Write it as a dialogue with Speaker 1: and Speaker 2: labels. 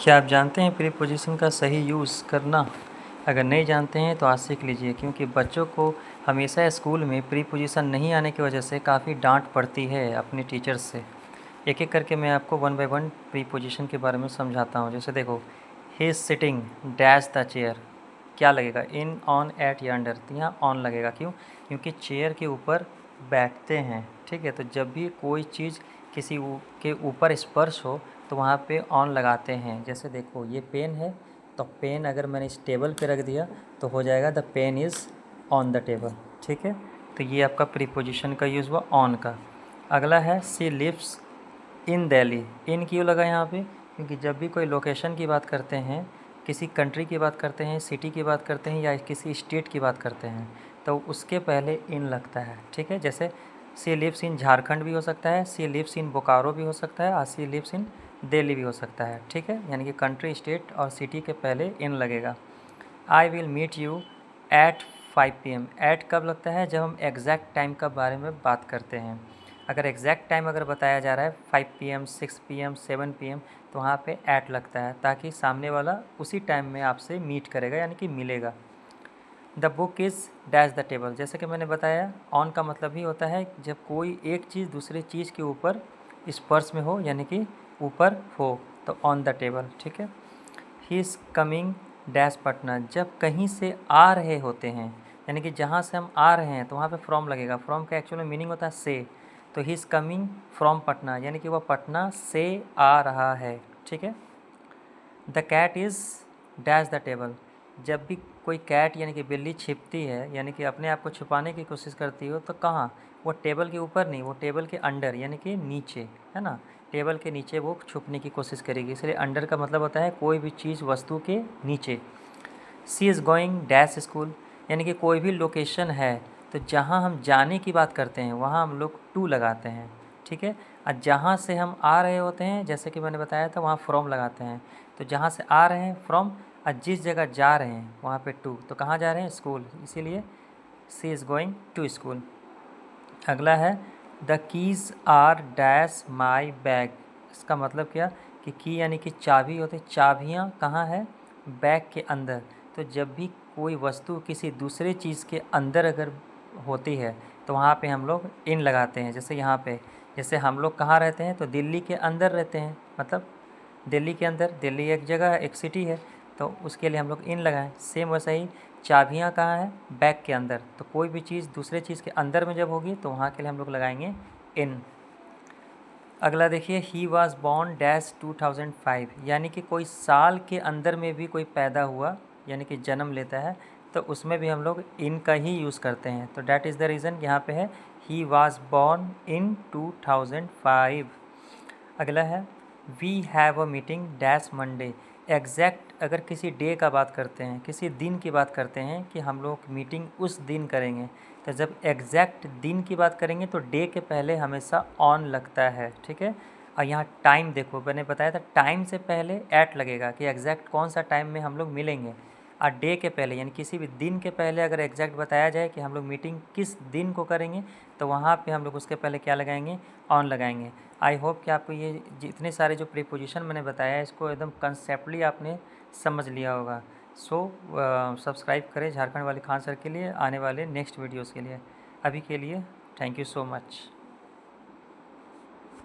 Speaker 1: क्या आप जानते हैं प्रीपोजिशन का सही यूज़ करना? अगर नहीं जानते हैं तो आज सीख लीजिए, क्योंकि बच्चों को हमेशा स्कूल में प्रीपोजिशन नहीं आने की वजह से काफ़ी डांट पड़ती है अपने टीचर्स से। एक एक करके मैं आपको वन बाय वन प्रीपोजिशन के बारे में समझाता हूँ। जैसे देखो, he is sitting dash the chair, क्या लगेगा? इन, ऑन, एट या अंडर। तो यहाँ ऑन लगेगा, क्यों? क्योंकि चेयर के ऊपर बैठते हैं। ठीक है, तो जब भी कोई चीज़ किसी के ऊपर स्पर्श हो तो वहाँ पे ऑन लगाते हैं। जैसे देखो, ये पेन है, तो पेन अगर मैंने इस टेबल पे रख दिया तो हो जाएगा the pen is on the table. ठीक है, तो ये आपका प्रीपोजिशन का यूज़ हुआ ऑन का। अगला है सी लिव्स इन दिल्ली। इन क्यों लगा यहाँ पे? क्योंकि जब भी कोई लोकेशन की बात करते हैं, किसी कंट्री की बात करते हैं, सिटी की बात करते हैं या किसी स्टेट की बात करते हैं, तो उसके पहले इन लगता है। ठीक है, जैसे सी लिव्स इन झारखंड भी हो सकता है, सी लिव्स इन बोकारो भी हो सकता है और सी लिव्स इन दिल्ली भी हो सकता है। ठीक है, यानी कि कंट्री, स्टेट और सिटी के पहले इन लगेगा। I will meet you at 5 PM। At कब लगता है? जब हम एग्जैक्ट टाइम का बारे में बात करते हैं। अगर एग्जैक्ट टाइम अगर बताया जा रहा है 5 PM, 6 PM, 7 PM, तो वहाँ पे एट लगता है, ताकि सामने वाला उसी टाइम में आपसे मीट करेगा, यानी कि मिलेगा। The book is dash the table. जैसे कि मैंने बताया, ऑन का मतलब ही होता है जब कोई एक चीज़ दूसरी चीज़ के ऊपर स्पर्श में हो, यानी कि ऊपर हो, तो ऑन द टेबल। ठीक है। He is coming dash Patna. जब कहीं से आ रहे होते हैं, यानी कि जहाँ से हम आ रहे हैं, तो वहाँ पे फ्रॉम लगेगा। फ्रॉम का एक्चुअली मीनिंग होता है से। तो he is coming from Patna, यानी कि वह पटना से आ रहा है। ठीक है। The cat is dash the table. जब भी कोई कैट यानी कि बिल्ली छिपती है, यानी कि अपने आप को छुपाने की कोशिश करती हो, तो कहाँ? वो टेबल के ऊपर नहीं, वो टेबल के अंडर, यानी कि नीचे, है ना। टेबल के नीचे वो छुपने की कोशिश करेगी, इसलिए अंडर का मतलब होता है कोई भी चीज़ वस्तु के नीचे। सी इज़ गोइंग डैश स्कूल, यानी कि कोई भी लोकेशन है, तो जहाँ हम जाने की बात करते हैं वहाँ हम लोग टू लगाते हैं। ठीक है। और जहाँ से हम आ रहे होते हैं, जैसे कि मैंने बताया था, वहाँ फ्रॉम लगाते हैं। तो जहाँ से आ रहे हैं फ्रॉम, और जिस जगह जा रहे हैं वहाँ पे टू। तो कहाँ जा रहे हैं? स्कूल, इसीलिए she is going to school. अगला है the keys are dash my bag. इसका मतलब क्या? कि की यानी कि चाबी होती है, चाबियाँ कहाँ है? बैग के अंदर। तो जब भी कोई वस्तु किसी दूसरे चीज़ के अंदर अगर होती है, तो वहाँ पे हम लोग इन लगाते हैं। जैसे यहाँ पे, जैसे हम लोग कहाँ रहते हैं? तो दिल्ली के अंदर रहते हैं, मतलब दिल्ली के अंदर। दिल्ली एक जगह है, एक सिटी है, तो उसके लिए हम लोग इन लगाएं। सेम वैसा ही चाबियाँ कहाँ हैं? बैग के अंदर। तो कोई भी चीज़ दूसरे चीज़ के अंदर में जब होगी, तो वहाँ के लिए हम लोग लगाएंगे इन। अगला देखिए, ही वॉज बॉर्न डैश 2005, यानी कि कोई साल के अंदर में भी कोई पैदा हुआ, यानी कि जन्म लेता है, तो उसमें भी हम लोग इन का ही यूज़ करते हैं। तो डैट इज़ द रीज़न यहाँ पे है ही वॉज बॉर्न इन 2005। अगला है we have a meeting dash Monday. Exact अगर किसी डे का बात करते हैं, किसी दिन की बात करते हैं कि हम लोग मीटिंग उस दिन करेंगे, तो जब एग्जैक्ट दिन की बात करेंगे तो डे के पहले हमेशा ऑन लगता है। ठीक है। और यहाँ टाइम देखो, मैंने बताया था टाइम से पहले एट लगेगा कि एग्जैक्ट कौन सा टाइम में हम लोग मिलेंगे। और डे के पहले, यानी किसी भी दिन के पहले अगर एग्जैक्ट बताया जाए कि हम लोग मीटिंग किस दिन को करेंगे, तो वहाँ पे हम लोग उसके पहले क्या लगाएंगे? ऑन लगाएंगे। आई होप कि आपको ये जितने सारे जो प्रीपोजिशन मैंने बताया है, इसको एकदम कंसेप्टली आपने समझ लिया होगा। सो सब्सक्राइब करें झारखंड वाले खान सर के लिए आने वाले नेक्स्ट वीडियोज़ के लिए। अभी के लिए थैंक यू सो मच।